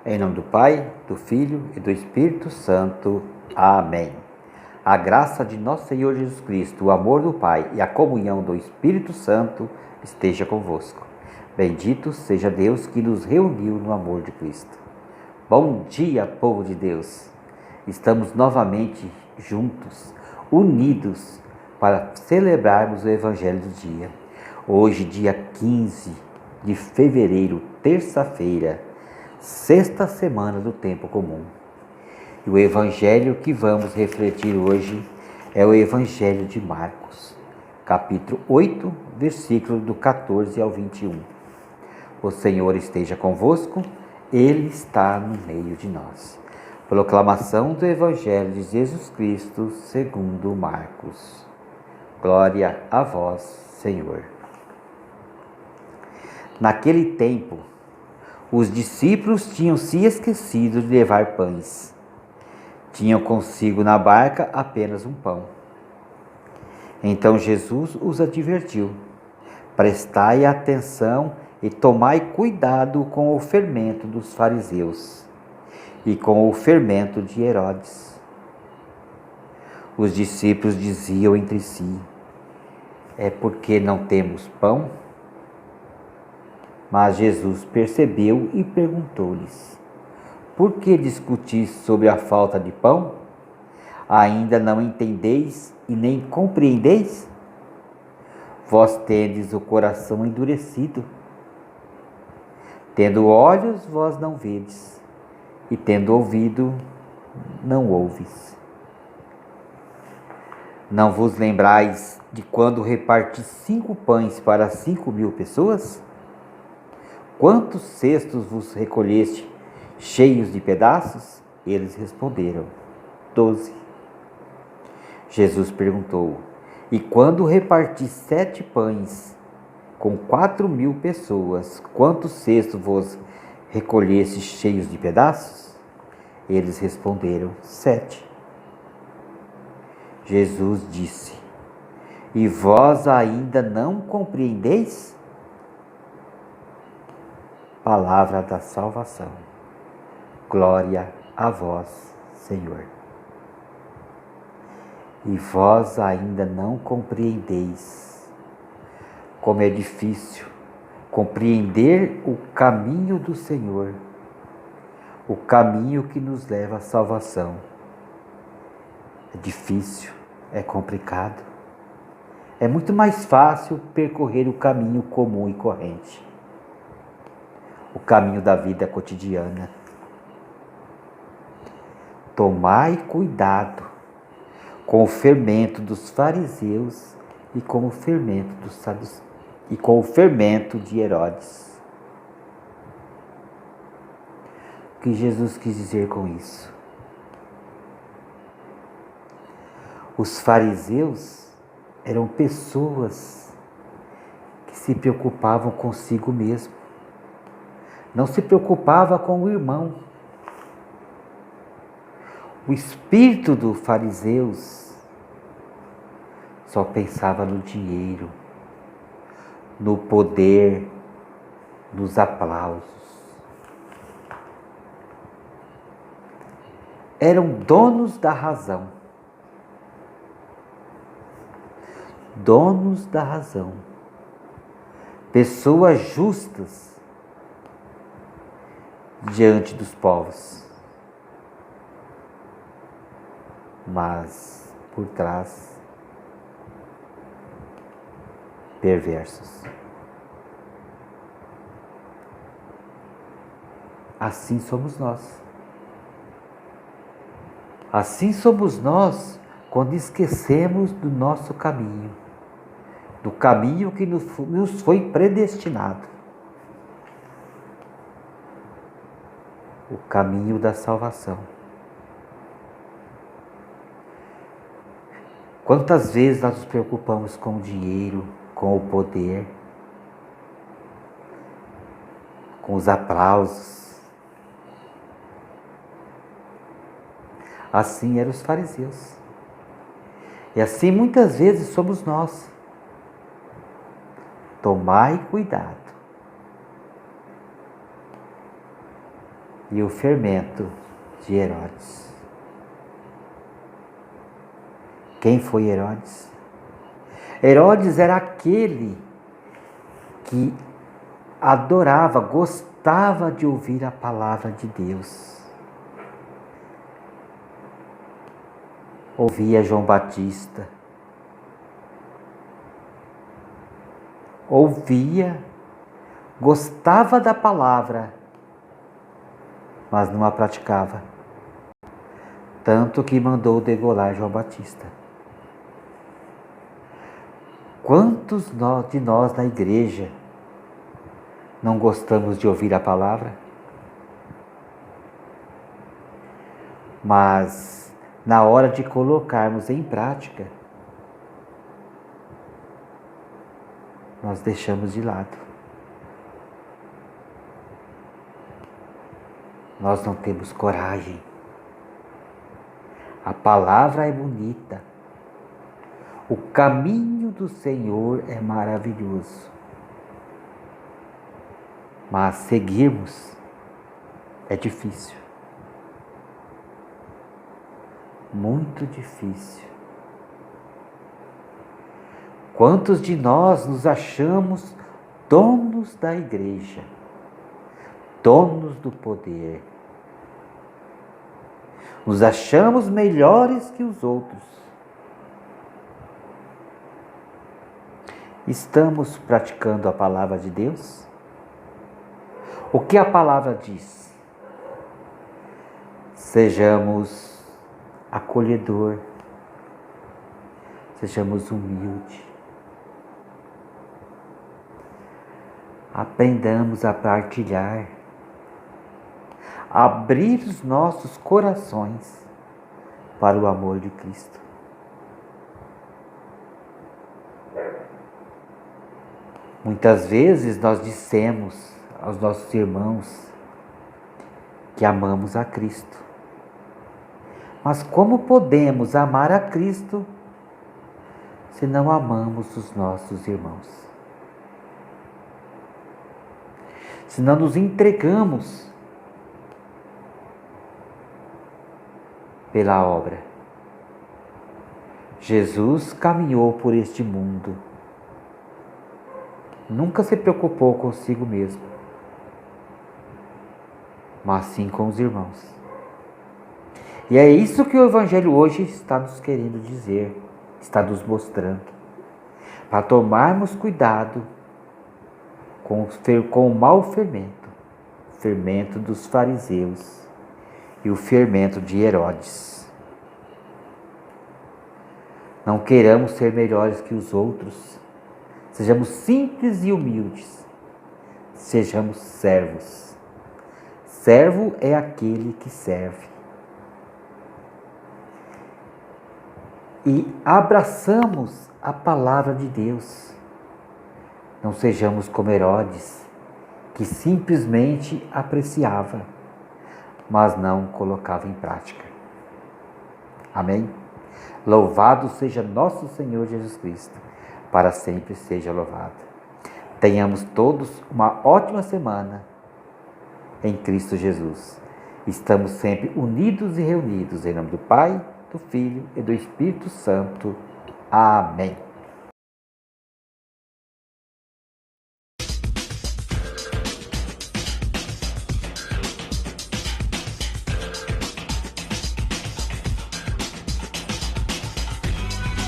Em nome do Pai, do Filho e do Espírito Santo. Amém. A graça de nosso Senhor Jesus Cristo, o amor do Pai e a comunhão do Espírito Santo esteja convosco. Bendito seja Deus que nos reuniu no amor de Cristo. Bom dia, povo de Deus! Estamos novamente juntos, unidos, para celebrarmos o Evangelho do dia. Hoje, dia 15 de fevereiro, terça-feira, sexta semana do tempo comum. E o Evangelho que vamos refletir hoje é o Evangelho de Marcos, capítulo 8, versículo do 14 ao 21. O Senhor esteja convosco, Ele está no meio de nós. Proclamação do Evangelho de Jesus Cristo segundo Marcos. Glória a vós, Senhor. Naquele tempo, os discípulos tinham se esquecido de levar pães. Tinham consigo na barca apenas um pão. Então Jesus os advertiu: prestai atenção e tomai cuidado com o fermento dos fariseus e com o fermento de Herodes. Os discípulos diziam entre si: é porque não temos pão? Mas Jesus percebeu e perguntou-lhes: por que discutis sobre a falta de pão? Ainda não entendeis e nem compreendeis? Vós tendes o coração endurecido. Tendo olhos, vós não vedes, e tendo ouvido, não ouves. Não vos lembrais de quando reparti 5 pães para 5.000 pessoas? Quantos cestos vos recolheste cheios de pedaços? Eles responderam: 12. Jesus perguntou: e quando reparti 7 pães com 4.000 pessoas, quantos cestos vos recolheste cheios de pedaços? Eles responderam: 7. Jesus disse: e vós ainda não compreendeis? Palavra da salvação. Glória a vós, Senhor. E vós ainda não compreendeis. Como é difícil compreender o caminho do Senhor, o caminho que nos leva à salvação. É difícil, é complicado. É muito mais fácil percorrer o caminho comum e corrente, o caminho da vida cotidiana. Tomai cuidado com o fermento dos fariseus e com o fermento dos saduceus e com o fermento de Herodes. O que Jesus quis dizer com isso? Os fariseus eram pessoas que se preocupavam consigo mesmo. Não se preocupava com o irmão. O espírito dos fariseus só pensava no dinheiro, no poder, nos aplausos. Eram donos da razão. Donos da razão. Pessoas justas diante dos povos. Mas por trás, perversos. Assim somos nós. Assim somos nós quando esquecemos do nosso caminho, do caminho que nos foi predestinado, o caminho da salvação. Quantas vezes nós nos preocupamos com o dinheiro, com o poder, com os aplausos. Assim eram os fariseus. E assim muitas vezes somos nós. Tomai cuidado. e o fermento de Herodes. Quem foi Herodes? Herodes era aquele que adorava, gostava de ouvir a palavra de Deus. Ouvia João Batista. Ouvia, gostava da palavra, mas não a praticava. Tanto que mandou degolar João Batista. Quantos de nós na igreja não gostamos de ouvir a palavra? Mas na hora de colocarmos em prática, nós deixamos de lado. Nós não temos coragem. A palavra é bonita. O caminho do Senhor é maravilhoso. Mas seguirmos é difícil. Muito difícil. Quantos de nós nos achamos donos da igreja, donos do poder? Nos achamos melhores que os outros. Estamos praticando a palavra de Deus? O que a palavra diz? Sejamos acolhedor, sejamos humildes. Aprendamos a partilhar, abrir os nossos corações para o amor de Cristo. Muitas vezes nós dissemos aos nossos irmãos que amamos a Cristo. Mas como podemos amar a Cristo se não amamos os nossos irmãos? Se não nos entregamos pela obra. Jesus caminhou por este mundo. Nunca se preocupou consigo mesmo, mas sim com os irmãos. E é isso que o Evangelho hoje está nos querendo dizer, está nos mostrando. Para tomarmos cuidado com o mau fermento, o fermento dos fariseus e o fermento de Herodes. Não queiramos ser melhores que os outros, sejamos simples e humildes, sejamos servos. Servo é aquele que serve. E abraçamos a palavra de Deus. Não sejamos como Herodes, que simplesmente apreciava, mas não colocava em prática. Amém? Louvado seja nosso Senhor Jesus Cristo, para sempre seja louvado. Tenhamos todos uma ótima semana em Cristo Jesus. Estamos sempre unidos e reunidos em nome do Pai, do Filho e do Espírito Santo. Amém.